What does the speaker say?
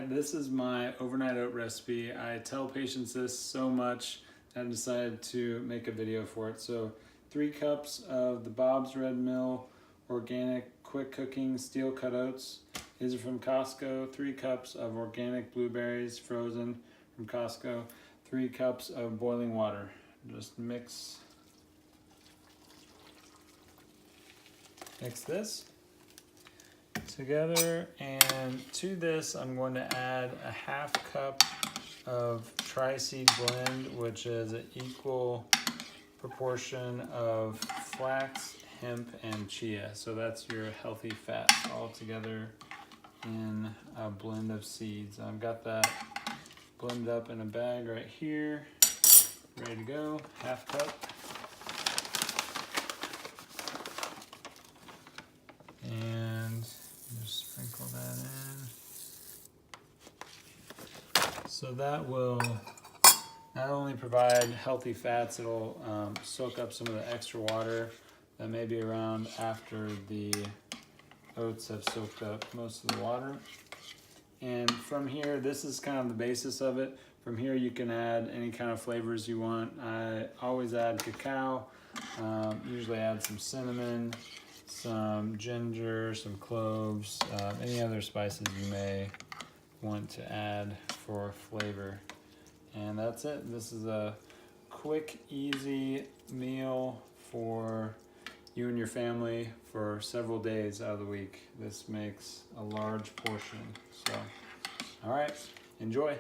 right, this is my overnight oat recipe. I tell patients this so much that I decided to make a video for it. So 3 cups of the Bob's Red Mill organic quick cooking steel cut oats. These are from Costco. 3 cups of organic blueberries frozen from Costco. 3 cups of boiling water. Just mix this together, and to this I'm going to add a 1/2 cup of tri-seed blend, which is an equal proportion of flax, hemp, and chia. So that's your healthy fats all together in a blend of seeds. I've got that blended up in a bag right here, ready to go. 1/2 cup. And just sprinkle that in. So that will not only provide healthy fats, it'll soak up some of the extra water that may be around after the oats have soaked up most of the water. And from here, this is kind of the basis of it. From here you can add any kind of flavors you want. I always add cacao, usually add some cinnamon, some ginger, some cloves, any other spices you may want to add for flavor. And that's it. This is a quick, easy meal for you and your family for several days out of the week. This makes a large portion. So, all right, enjoy.